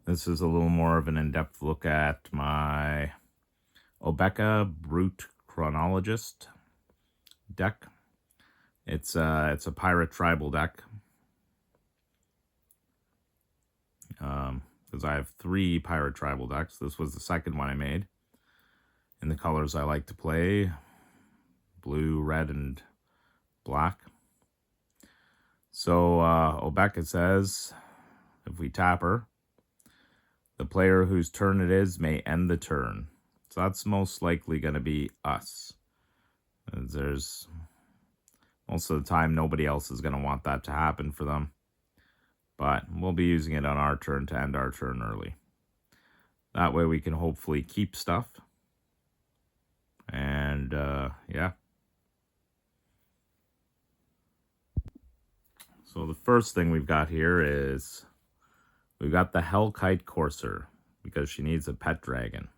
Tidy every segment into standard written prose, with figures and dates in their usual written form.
This is a little more of an in-depth look at my Obeka Brute Chronologist deck. It's a pirate tribal deck. Because I have 3 pirate tribal decks. This was the second one I made. In the colors I like to play, blue, red, and black. So Obeka says, if we tap her, the player whose turn it is may end the turn. So that's most likely going to be us. There's most of the time nobody else is going to want that to happen for them. But we'll be using it on our turn to end our turn early. That way we can hopefully keep stuff. And yeah. So the first thing we've got here is we've got the Hellkite Courser because she needs a pet dragon.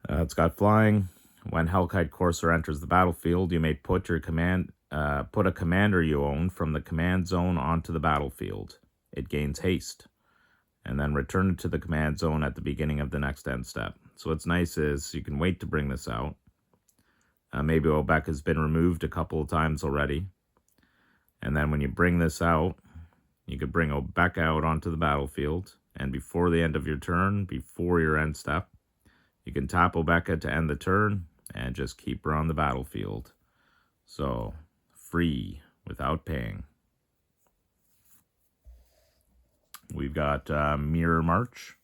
It's got flying. When Hellkite Courser enters the battlefield, you may put a commander you own from the command zone onto the battlefield. It gains haste. And then return it to the command zone at the beginning of the next end step. So what's nice is you can wait to bring this out. Maybe Obeka has been removed a couple of times already. And then when you bring this out, you could bring Obeka out onto the battlefield. And before the end of your turn, before your end step, you can tap Obeka to end the turn and just keep her on the battlefield. So, free without paying. We've got Mirror March.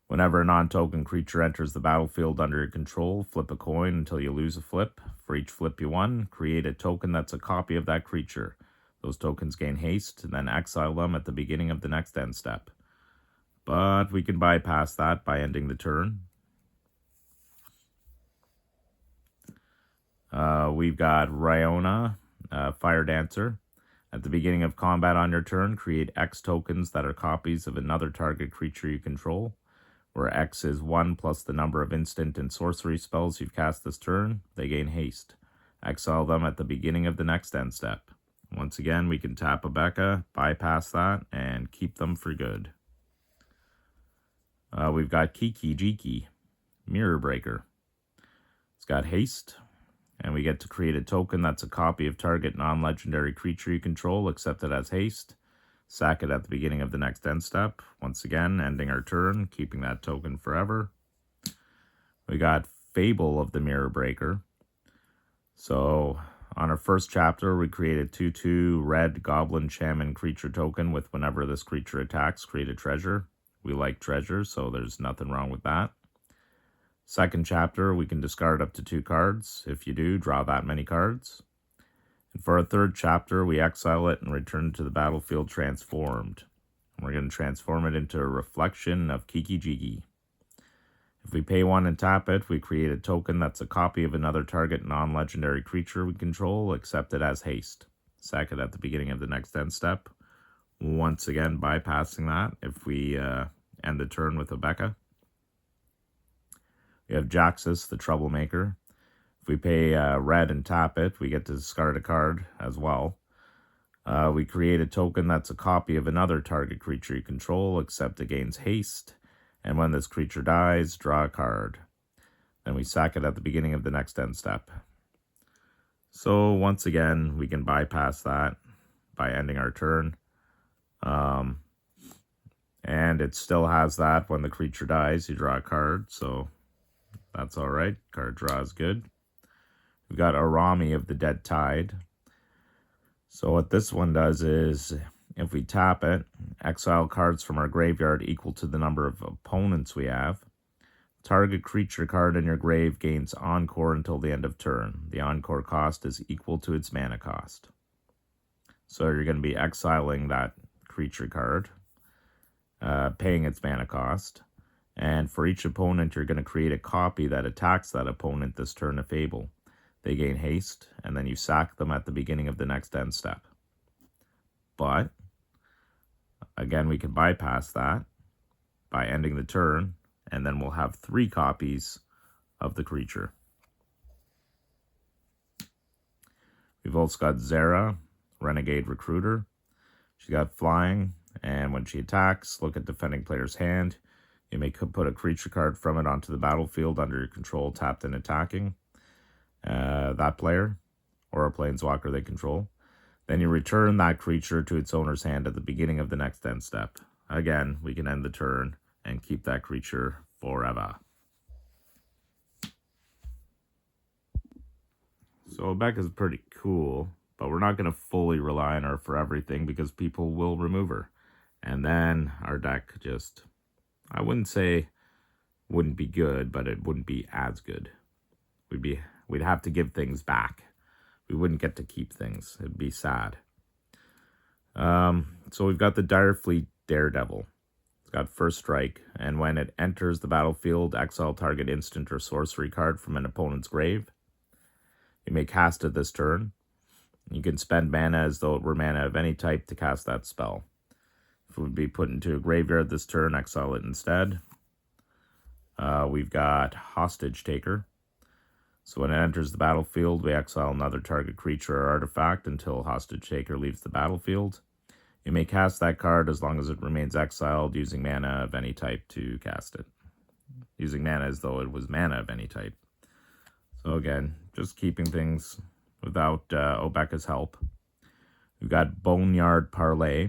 Whenever a non-token creature enters the battlefield under your control, flip a coin until you lose a flip. For each flip you won, create a token that's a copy of that creature. Those tokens gain haste, and then exile them at the beginning of the next end step. But we can bypass that by ending the turn. We've got Ryona, Fire Dancer. At the beginning of combat on your turn, create X tokens that are copies of another target creature you control, where X is 1 plus the number of instant and sorcery spells you've cast this turn. They gain haste. Exile them at the beginning of the next end step. Once again, we can tap Obeka, bypass that, and keep them for good. We've got CCG, Mirror Breaker. It's got haste. And we get to create a token that's a copy of target non-legendary creature you control, except it has haste. Sack it at the beginning of the next end step. Once again, ending our turn, keeping that token forever. We got Fable of the Mirror Breaker. So, on our first chapter, we created 2/2 red Goblin Shaman creature token with whenever this creature attacks, create a treasure. We like treasures, so there's nothing wrong with that. Second chapter, we can discard up to 2 cards. If you do, draw that many cards. And for our third chapter, we exile it and return it to the battlefield transformed. And we're going to transform it into a reflection of CCG. If we pay 1 and tap it, we create a token that's a copy of another target non-legendary creature we control, except it has haste. Sack it at the beginning of the next end step. Once again, bypassing that if we end the turn with Obeka. We have Jaxus, the Troublemaker. If we pay red and tap it, we get to discard a card as well. We create a token that's a copy of another target creature you control, except it gains haste. And when this creature dies, draw a card. Then we sack it at the beginning of the next end step. So once again, we can bypass that by ending our turn. And it still has that when the creature dies, you draw a card, so that's all right. Card draw is good. We've got Arami of the Dead Tide. So what this one does is, if we tap it, exile cards from our graveyard equal to the number of opponents we have. Target creature card in your grave gains Encore until the end of turn. The Encore cost is equal to its mana cost. So you're going to be exiling that creature card, paying its mana cost. And for each opponent, you're going to create a copy that attacks that opponent this turn of Fable. They gain haste, and then you sack them at the beginning of the next end step. But, again, we can bypass that by ending the turn, and then we'll have 3 copies of the creature. We've also got Zera, Renegade Recruiter. She's got flying. And when she attacks, look at defending player's hand. You may put a creature card from it onto the battlefield under your control, tapped and attacking that player or a planeswalker they control. Then you return that creature to its owner's hand at the beginning of the next end step. Again, we can end the turn and keep that creature forever. So Obeka is pretty cool, but we're not going to fully rely on her for everything because people will remove her. And then our deck just, I wouldn't say wouldn't be good, but it wouldn't be as good. We'd have to give things back. We wouldn't get to keep things. It'd be sad. So we've got the Direfleet Daredevil. It's got first strike, and when it enters the battlefield, exile target instant or sorcery card from an opponent's grave. You may cast it this turn. You can spend mana as though it were mana of any type to cast that spell. If it would be put into a graveyard this turn, exile it instead. We've got Hostage Taker. So when it enters the battlefield, we exile another target creature or artifact until Hostage Taker leaves the battlefield. You may cast that card as long as it remains exiled using mana of any type to cast it. Using mana as though it was mana of any type. So again, just keeping things without Obeka's help. We've got Boneyard Parlay.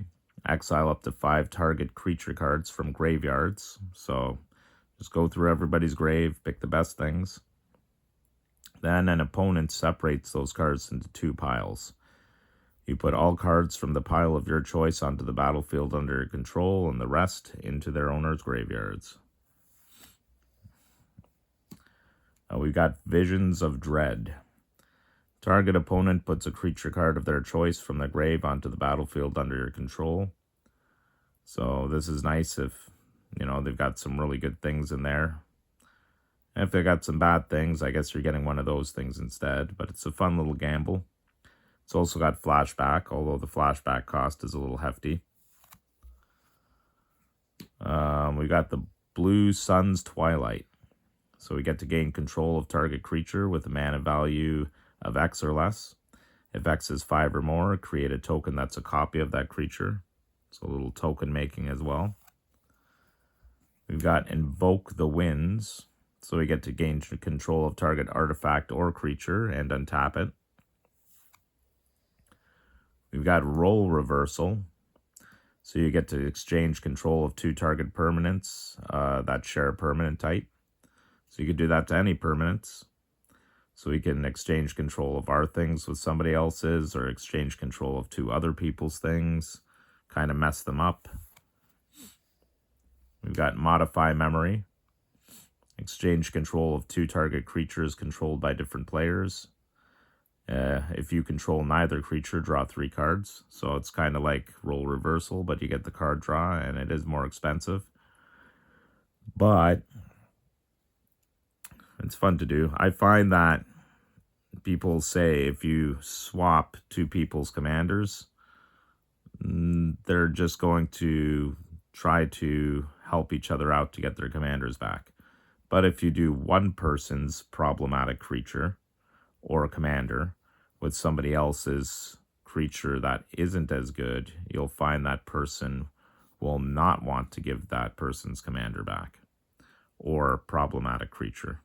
Exile up to 5 target creature cards from graveyards. So just go through everybody's grave, pick the best things. Then an opponent separates those cards into 2 piles. You put all cards from the pile of your choice onto the battlefield under your control and the rest into their owner's graveyards. We've got Visions of Dread. Target opponent puts a creature card of their choice from the grave onto the battlefield under your control. So this is nice if, they've got some really good things in there. And if they got some bad things, I guess you're getting one of those things instead. But it's a fun little gamble. It's also got flashback, although the flashback cost is a little hefty. We got the Blue Sun's Twilight. So we get to gain control of target creature with a mana value of X or less. If X is 5 or more, create a token that's a copy of that creature. So a little token making as well. We've got Invoke the Winds. So we get to gain control of target artifact or creature and untap it. We've got Role Reversal. So you get to exchange control of 2 target permanents that share a permanent type. So you could do that to any permanents. So we can exchange control of our things with somebody else's or exchange control of 2 other people's things. Kind of mess them up. We've got Modify Memory. Exchange control of 2 target creatures controlled by different players. If you control neither creature, draw 3 cards. So it's kind of like Role Reversal, but you get the card draw, and it is more expensive. But it's fun to do. I find that people say if you swap 2 people's commanders, they're just going to try to help each other out to get their commanders back. But if you do one person's problematic creature or a commander with somebody else's creature that isn't as good, you'll find that person will not want to give that person's commander back or problematic creature.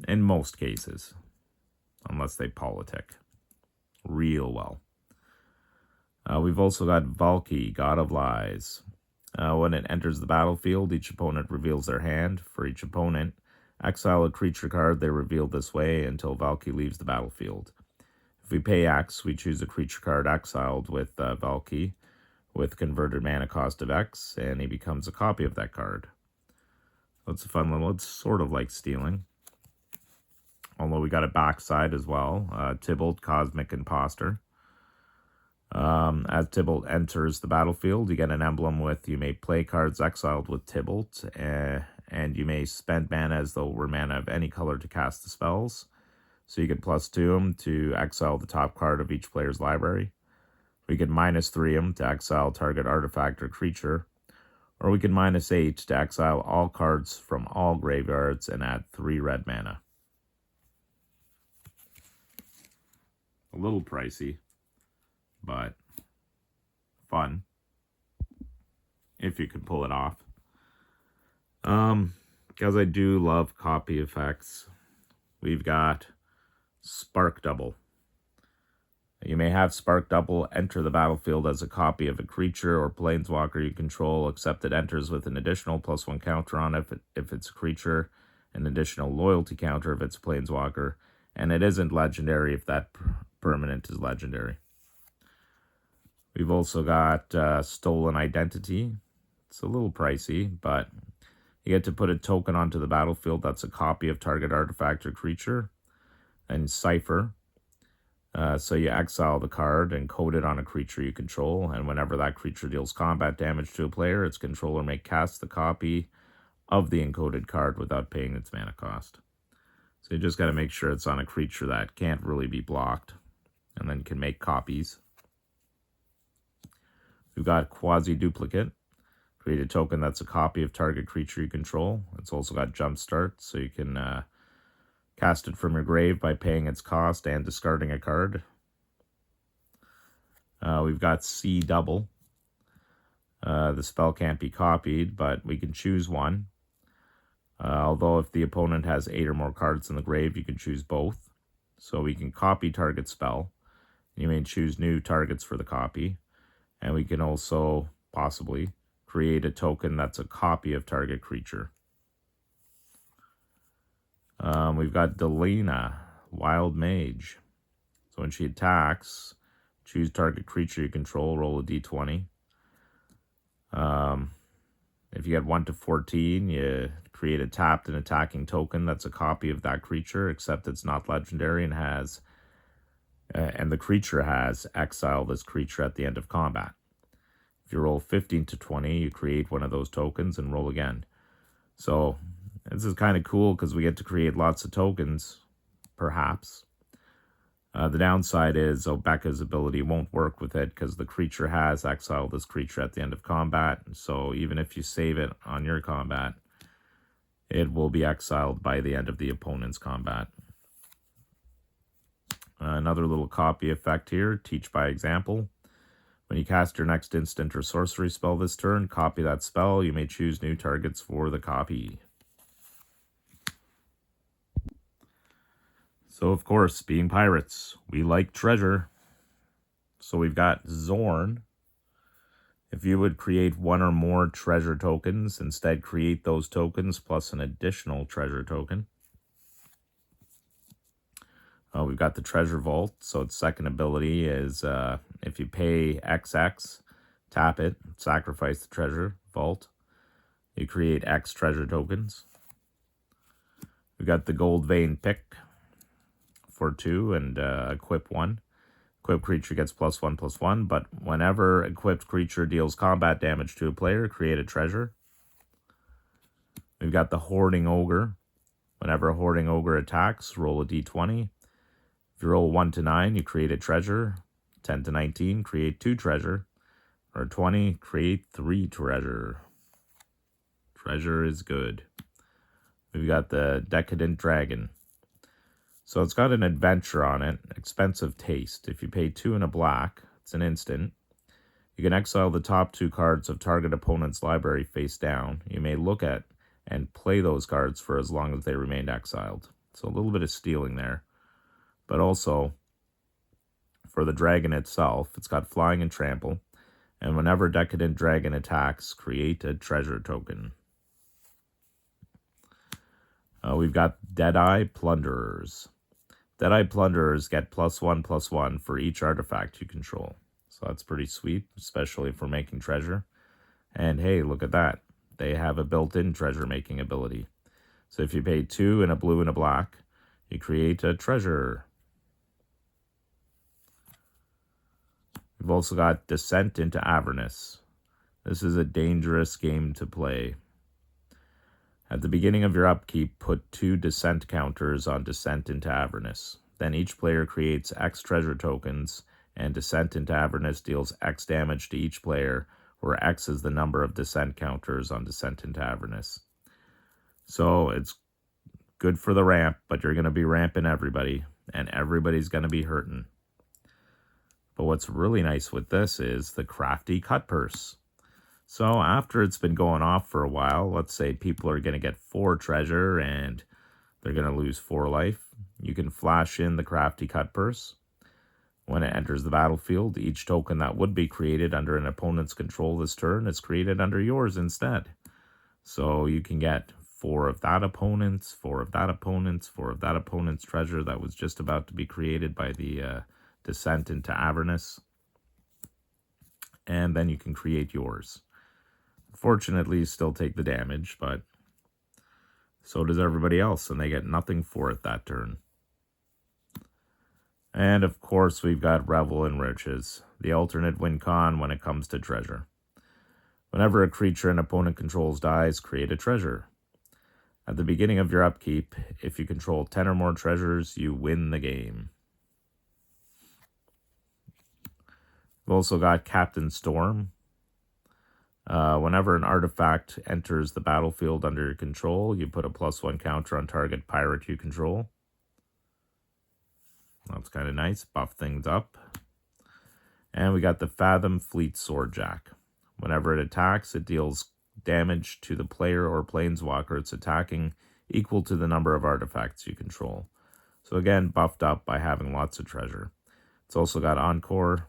In most cases, unless they politic real well. We've also got Valki, God of Lies. When it enters the battlefield, each opponent reveals their hand. For each opponent, exile a creature card they revealed this way until Valki leaves the battlefield. If we pay X, we choose a creature card exiled with Valki with converted mana cost of X, and he becomes a copy of that card. So it's a fun little, it's sort of like stealing. Although we got a backside as well. Tybalt, Cosmic Imposter. As Tybalt enters the battlefield, you get an emblem with you may play cards exiled with Tybalt, and you may spend mana as though it were mana of any color to cast the spells. So you get +2 them to exile the top card of each player's library. We can -3 them to exile target artifact or creature. Or we can -8 to exile all cards from all graveyards and add 3 red mana. A little pricey, but if you can pull it off. Because I do love copy effects, we've got Spark Double. You may have Spark Double enter the battlefield as a copy of a creature or planeswalker you control, except it enters with an additional +1 counter on it if it's a creature, an additional loyalty counter if it's a planeswalker, and it isn't legendary if that permanent is legendary. We've also got Stolen Identity. It's a little pricey, but you get to put a token onto the battlefield that's a copy of target artifact or creature. And Cipher. So you exile the card and code it on a creature you control, and whenever that creature deals combat damage to a player, its controller may cast the copy of the encoded card without paying its mana cost. So you just got to make sure it's on a creature that can't really be blocked, and then can make copies. We've got Quasi-Duplicate. Create a token that's a copy of target creature you control. It's also got Jumpstart, so you can cast it from your grave by paying its cost and discarding a card. We've got C Double. The spell can't be copied, but we can choose one. Although if the opponent has 8 or more cards in the grave, you can choose both. So we can copy target spell. You may choose new targets for the copy. And we can also, possibly, create a token that's a copy of target creature. We've got Delina, Wild Mage. So when she attacks, choose target creature you control, roll a d20. If you get 1 to 14, you create a tapped and attacking token that's a copy of that creature, except it's not legendary and has, and the creature has exile this creature at the end of combat. If you roll 15 to 20, you create one of those tokens and roll again. So this is kind of cool because we get to create lots of tokens, perhaps. The downside is Obeka's ability won't work with it because the creature has exiled this creature at the end of combat. So even if you save it on your combat, it will be exiled by the end of the opponent's combat. Another little copy effect here, Teach by Example. When you cast your next instant or sorcery spell this turn, copy that spell. You may choose new targets for the copy. So, of course, being pirates, we like treasure. So we've got Zorn. If you would create 1 or more treasure tokens, instead create those tokens plus an additional treasure token. We've got the Treasure Vault. So its second ability is if you pay XX, tap it, sacrifice the Treasure Vault. You create X treasure tokens. We've got the Gold Vein Pick for 2 and equip 1. Equipped creature gets +1/+1, but whenever equipped creature deals combat damage to a player, create a treasure. We've got the Hoarding Ogre. Whenever a Hoarding Ogre attacks, roll a d20. If you roll 1 to 9, you create a treasure. 10 to 19, create 2 treasure. Or 20, create 3 treasure. Treasure is good. We've got the Decadent Dragon. So it's got an adventure on it, Expensive Taste. If you pay 2 and a black, it's an instant. You can exile the top 2 cards of target opponent's library face down. You may look at and play those cards for as long as they remained exiled. So a little bit of stealing there. But also, for the dragon itself, it's got Flying and Trample. And whenever Decadent Dragon attacks, create a treasure token. We've got Deadeye Plunderers. Deadeye Plunderers get +1/+1 for each artifact you control. So that's pretty sweet, especially if we're making treasure. And hey, look at that. They have a built-in treasure making ability. So if you pay 2 and a blue and a black, you create a treasure. We've also got Descent into Avernus. This is a dangerous game to play. At the beginning of your upkeep, put 2 descent counters on Descent into Avernus. Then each player creates X treasure tokens, and Descent into Avernus deals X damage to each player, where X is the number of descent counters on Descent into Avernus. So it's good for the ramp, but you're going to be ramping everybody, and everybody's going to be hurting. But what's really nice with this is the Crafty Cut Purse. So after it's been going off for a while, let's say people are going to get 4 treasure and they're going to lose 4 life, you can flash in the Crafty Cut Purse. When it enters the battlefield, each token that would be created under an opponent's control this turn is created under yours instead. So you can get 4 of that opponent's, 4 of that opponent's, 4 of that opponent's treasure that was just about to be created by the descent into Avernus. And then you can create yours. Fortunately, you still take the damage, but so does everybody else, and they get nothing for it that turn. And of course, we've got Revel in Riches, the alternate win con when it comes to treasure. Whenever a creature an opponent controls dies, create a treasure. At the beginning of your upkeep, if you control 10 or more treasures, you win the game. We've also got Captain Storm. Whenever an artifact enters the battlefield under your control, you put a +1 counter on target pirate you control. That's kind of nice. Buff things up. And we got the Fathom Fleet Swordjack. Whenever it attacks, it deals damage to the player or planeswalker it's attacking equal to the number of artifacts you control. So again, buffed up by having lots of treasure. It's also got Encore.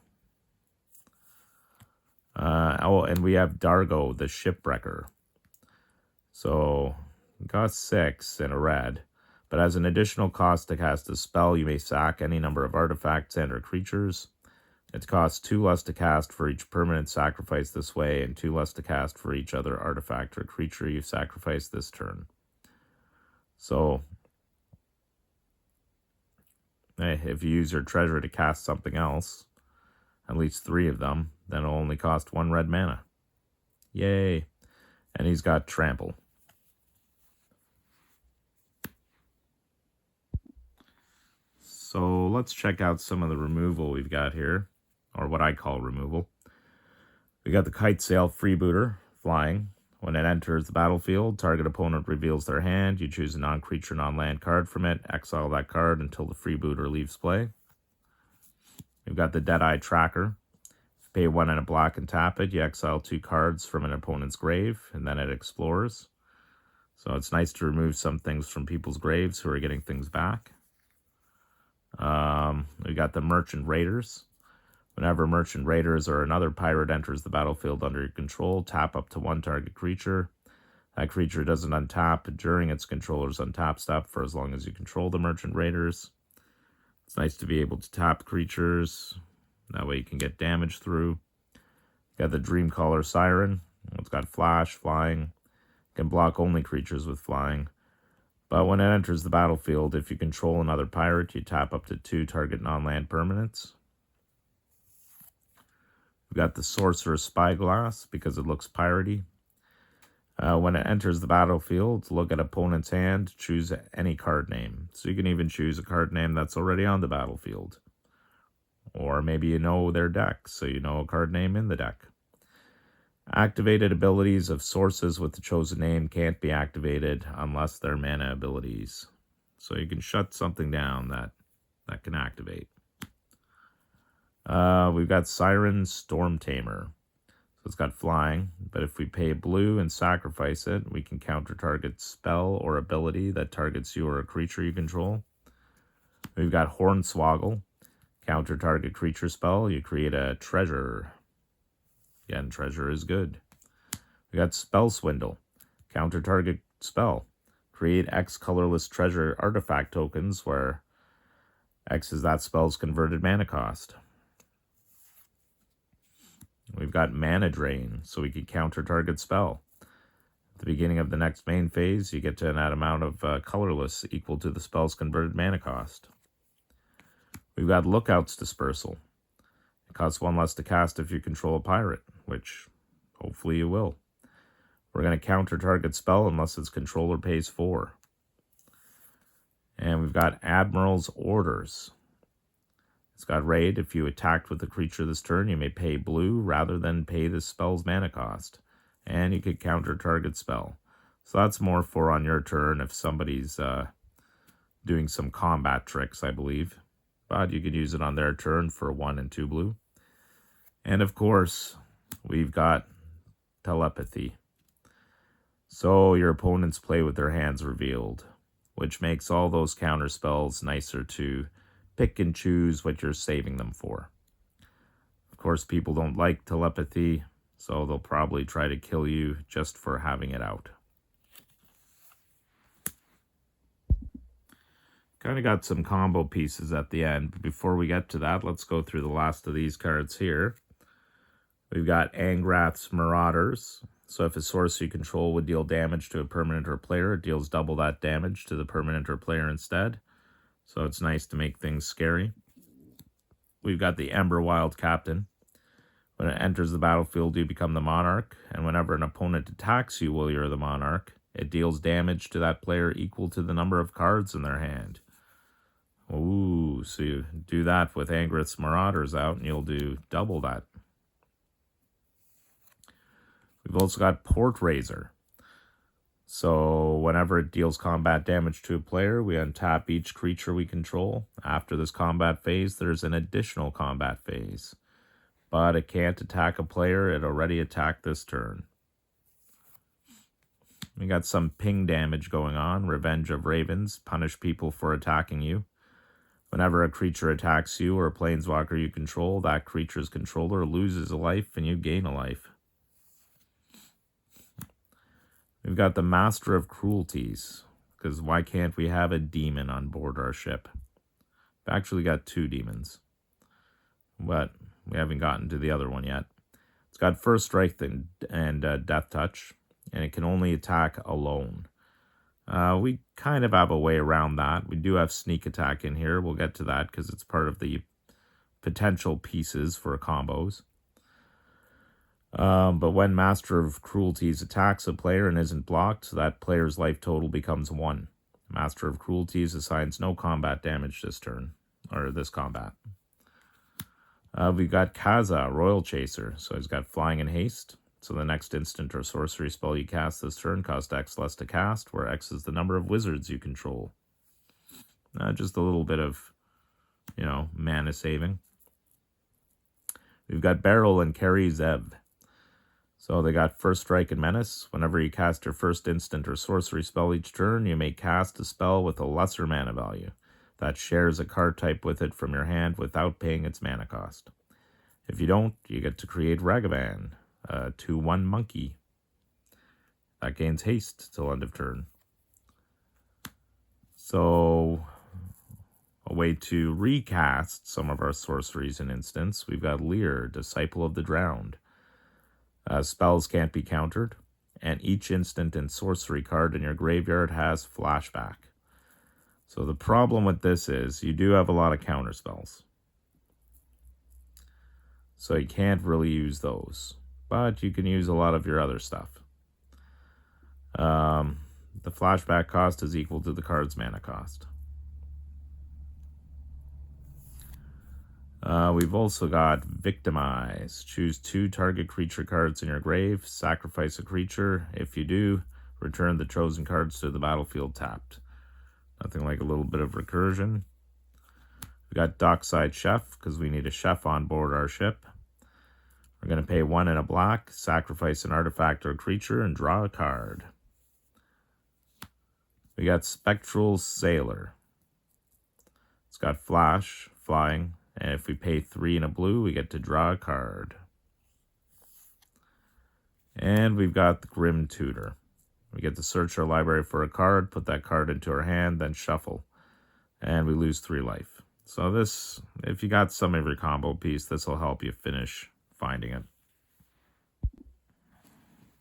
And we have Dargo, the Shipwrecker. So, got 6 in a red. But as an additional cost to cast a spell, you may sack any number of artifacts and or creatures. It costs 2 less to cast for each permanent sacrifice this way, and 2 less to cast for each other artifact or creature you sacrifice this turn. So, if you use your treasure to cast something else, at least 3 of them, then it'll only cost 1 red mana. Yay! And he's got Trample. So let's check out some of the removal we've got here, or what I call removal. We got the Kite Sail Freebooter, flying. When it enters the battlefield, target opponent reveals their hand. You choose a non-creature, non-land card from it. Exile that card until the freebooter leaves play. We've got the Deadeye Tracker. If you pay 1 and a black and tap it, you exile 2 cards from an opponent's grave, and then it explores. So it's nice to remove some things from people's graves who are getting things back. We got the Merchant Raiders. Whenever Merchant Raiders or another pirate enters the battlefield under your control, tap up to 1 target creature. That creature doesn't untap during its controller's untap step for as long as you control the Merchant Raiders. It's nice to be able to tap creatures. That way you can get damage through. Got the Dreamcaller Siren. It's got Flash, flying. Can block only creatures with flying. But when it enters the battlefield, if you control another pirate, you tap up to 2 target non-land permanents. We've got the Sorcerer's Spyglass, because it looks piratey. When it enters the battlefield, look at opponent's hand, choose any card name. So you can even choose a card name that's already on the battlefield. Or maybe you know their deck, so you know a card name in the deck. Activated abilities of sources with the chosen name can't be activated unless they're mana abilities. So you can shut something down that can activate. We've got Siren Storm Tamer. So it's got flying, but if we pay blue and sacrifice it, we can counter target spell or ability that targets you or a creature you control. We've got Hornswoggle. Counter target creature spell, you create a treasure. Again, treasure is good. We got Spell Swindle. Counter target spell. Create X colorless treasure artifact tokens where X is that spell's converted mana cost. We've got Mana Drain, so we can counter target spell. At the beginning of the next main phase, you get to an amount of colorless equal to the spell's converted mana cost. We've got Lookout's Dispersal. It costs 1 less to cast if you control a pirate, which hopefully you will. We're going to counter target spell unless its controller pays 4. And we've got Admiral's Orders. It's got raid. If you attacked with a creature this turn, you may pay blue rather than pay the spell's mana cost. And you could counter target spell. So that's more for on your turn if somebody's doing some combat tricks, I believe. But you could use it on their turn for 1 and 2 blue. And of course, we've got telepathy. So your opponents play with their hands revealed, which makes all those counter spells nicer to pick and choose what you're saving them for. Of course, people don't like telepathy, so they'll probably try to kill you just for having it out. Kind of got some combo pieces at the end, but before we get to that, let's go through the last of these cards here. We've got Angrath's Marauders. So if a sorcery control would deal damage to a permanent or player, it deals double that damage to the permanent or player instead. So it's nice to make things scary. We've got the Emberwild Captain. When it enters the battlefield, you become the Monarch, and whenever an opponent attacks you while you're the Monarch, it deals damage to that player equal to the number of cards in their hand. Ooh, so you do that with Angrath's Marauders out, and you'll do double that. We've also got Portraiser. So whenever it deals combat damage to a player, we untap each creature we control. After this combat phase, there's an additional combat phase. But it can't attack a player it already attacked this turn. We got some ping damage going on. Revenge of Ravens. Punish people for attacking you. Whenever a creature attacks you or a planeswalker you control, that creature's controller loses a life and you gain a life. We've got the Master of Cruelties, because why can't we have a demon on board our ship? We've actually got 2 demons, but we haven't gotten to the other one yet. It's got First Strike and Death Touch, and it can only attack alone. We kind of have a way around that. We do have Sneak Attack in here. We'll get to that because it's part of the potential pieces for combos. But when Master of Cruelties attacks a player and isn't blocked, that player's life total becomes 1. Master of Cruelties assigns no combat damage this turn, or this combat. We've got Kaza, Royal Chaser, so he's got Flying and Haste. So the next instant or sorcery spell you cast this turn costs X less to cast, where X is the number of wizards you control. Just a little bit of, mana saving. We've got Beryl and Carry Zev. So they got First Strike and Menace. Whenever you cast your first instant or sorcery spell each turn, you may cast a spell with a lesser mana value that shares a card type with it from your hand without paying its mana cost. If you don't, you get to create Ragavan, a 2/1 monkey. That gains haste till end of turn. So a way to recast some of our sorceries in instance, we've got Lear, Disciple of the Drowned. Spells can't be countered, and each instant and sorcery card in your graveyard has flashback. So the problem with this is you do have a lot of counter spells. So you can't really use those, but you can use a lot of your other stuff. The flashback cost is equal to the card's mana cost. We've also got Victimize. Choose 2 target creature cards in your grave. Sacrifice a creature. If you do, return the chosen cards to the battlefield tapped. Nothing like a little bit of recursion. We got Dockside Chef, because we need a chef on board our ship. We're going to pay 1 and a black, sacrifice an artifact or creature, and draw a card. We got Spectral Sailor. It's got Flash, Flying, and if we pay 3 and a blue, we get to draw a card. And we've got the Grim Tutor. We get to search our library for a card, put that card into our hand, then shuffle. And we lose 3 life. So this, if you got some of your combo piece, this will help you finish finding it.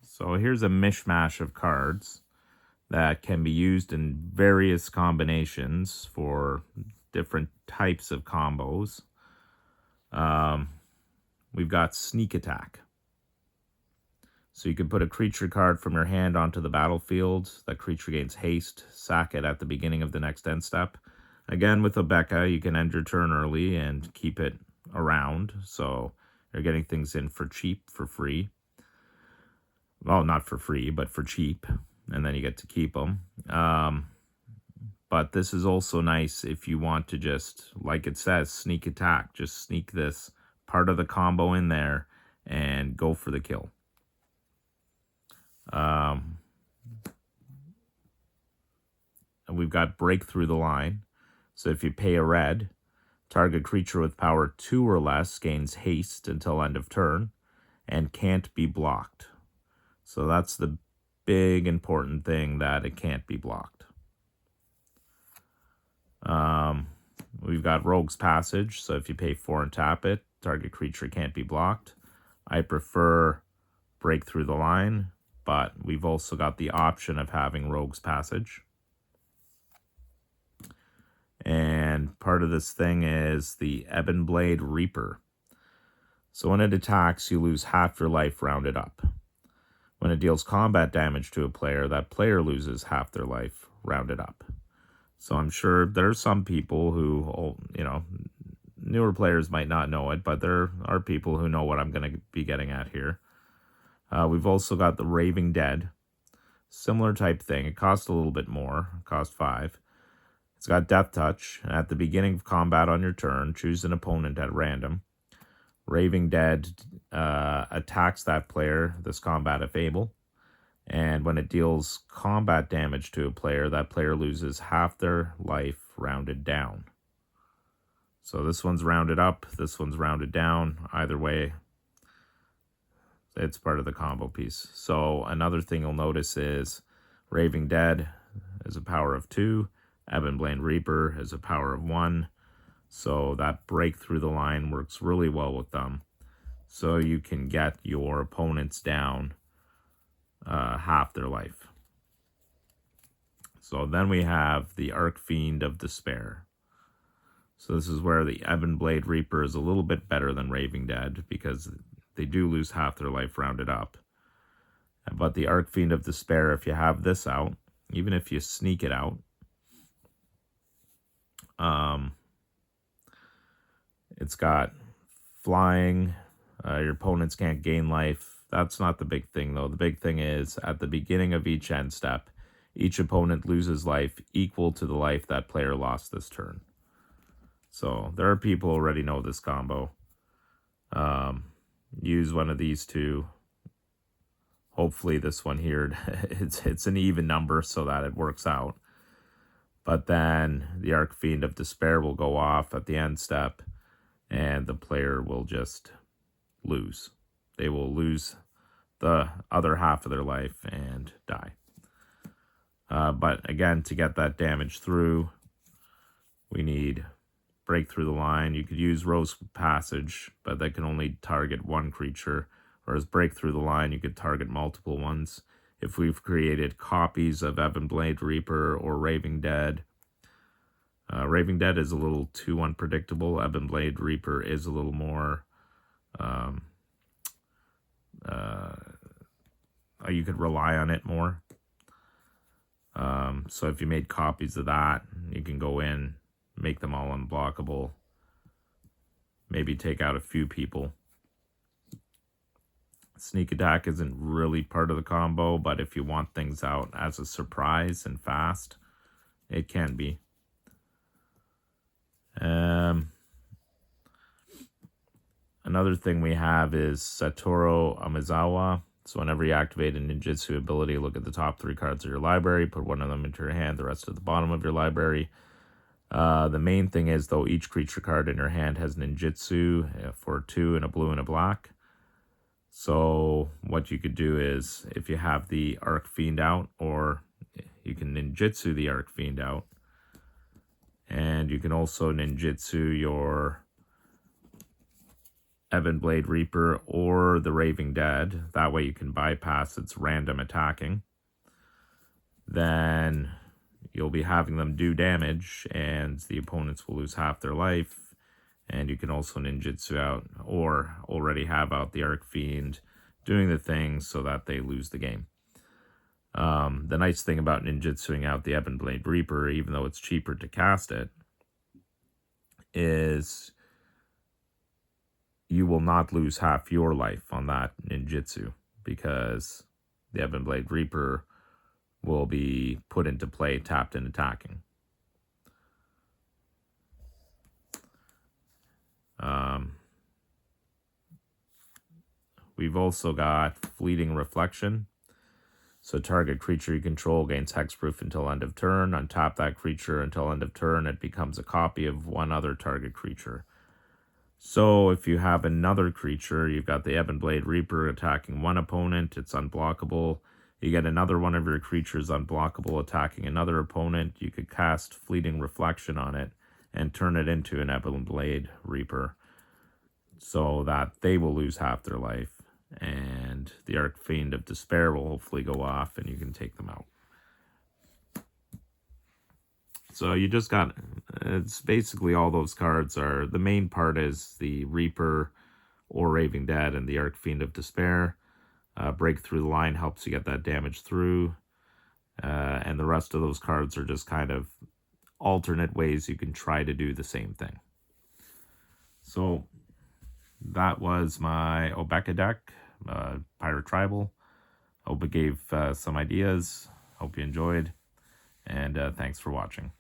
So here's a mishmash of cards that can be used in various combinations for different types of combos. We've got Sneak Attack. So you can put a creature card from your hand onto the battlefield. That creature gains haste. Sack it at the beginning of the next end step. Again, with Obeka, you can end your turn early and keep it around. So you're getting things in for cheap, for free. Well, not for free, but for cheap. And then you get to keep them. But this is also nice if you want to just, like it says, sneak attack. Just sneak this part of the combo in there and go for the kill. And we've got break through the line. So if you pay a red, target creature with power 2 or less gains haste until end of turn and can't be blocked. So that's the big important thing, that it can't be blocked. We've got Rogue's Passage. So if you pay 4 and tap it, target creature can't be blocked. I prefer Break Through the Line, but we've also got the option of having Rogue's Passage. And part of this thing is the Ebon Blade Reaper. So when it attacks, you lose half your life rounded up. When it deals combat damage to a player, that player loses half their life rounded up. So I'm sure there are some people who, newer players might not know it, but there are people who know what I'm going to be getting at here. We've also got the Raving Dead. Similar type thing. It costs a little bit more. It costs 5. It's got Death Touch. At the beginning of combat on your turn, choose an opponent at random. Raving Dead attacks that player, this combat if able. And when it deals combat damage to a player, that player loses half their life rounded down. So this one's rounded up, this one's rounded down. Either way, it's part of the combo piece. So another thing you'll notice is Raving Dead is a power of 2. Ebon Blade Reaper is a power of 1. So that break through the line works really well with them. So you can get your opponents down half their life. So then we have the Archfiend of Despair. So this is where the Ebon Blade Reaper is a little bit better than Raving Dead, because they do lose half their life rounded up. But the Archfiend of Despair, if you have this out, even if you sneak it out, it's got flying. Your opponents can't gain life. That's not the big thing, though. The big thing is, at the beginning of each end step, each opponent loses life equal to the life that player lost this turn. So there are people who already know this combo. Use one of these two. Hopefully this one here, it's an even number so that it works out. But then the Archfiend of Despair will go off at the end step, and the player will just lose. They will lose the other half of their life and die. But again, to get that damage through, we need Break Through the Line. You could use Rogue's Passage, but that can only target one creature, whereas Break Through the Line, you could target multiple ones. If we've created copies of Ebon Blade Reaper or Raving Dead, Raving Dead is a little too unpredictable. Ebon Blade Reaper is a little more... you could rely on it more. So if you made copies of that, you can go in, make them all unblockable, maybe take out a few people. Sneak attack isn't really part of the combo, but if you want things out as a surprise and fast, it can be. Another thing we have is Satoru Amizawa. So whenever you activate a ninjutsu ability, look at the top 3 cards of your library, put one of them into your hand, the rest at the bottom of your library. The main thing is, though, each creature card in your hand has ninjutsu for 2 and a blue and a black. So what you could do is, if you have the Archfiend out, or you can ninjutsu the Archfiend out, and you can also ninjutsu your Ebon Blade Reaper or the Raving Dead. That way you can bypass its random attacking. Then you'll be having them do damage, and the opponents will lose half their life. And you can also ninjutsu out, or already have out the Archfiend doing the thing so that they lose the game. The nice thing about ninjutsuing out the Ebon Blade Reaper, even though it's cheaper to cast it, is you will not lose half your life on that ninjutsu, because the Ebon Blade Reaper will be put into play tapped and attacking. We've also got Fleeting Reflection. So target creature you control gains hexproof until end of turn. Untap that creature until end of turn. It becomes a copy of one other target creature. So if you have another creature, you've got the Ebonblade Reaper attacking one opponent, it's unblockable. You get another one of your creatures unblockable attacking another opponent. You could cast Fleeting Reflection on it and turn it into an Ebonblade Reaper so that they will lose half their life. And the Archfiend of Despair will hopefully go off and you can take them out. So you just got, it's basically all those cards are, the main part is the Reaper or Raving Dead and the Archfiend of Despair. Break through the line helps you get that damage through. And the rest of those cards are just kind of alternate ways you can try to do the same thing. So that was my Obeka deck, Pirate Tribal. Hope it gave some ideas. Hope you enjoyed. And thanks for watching.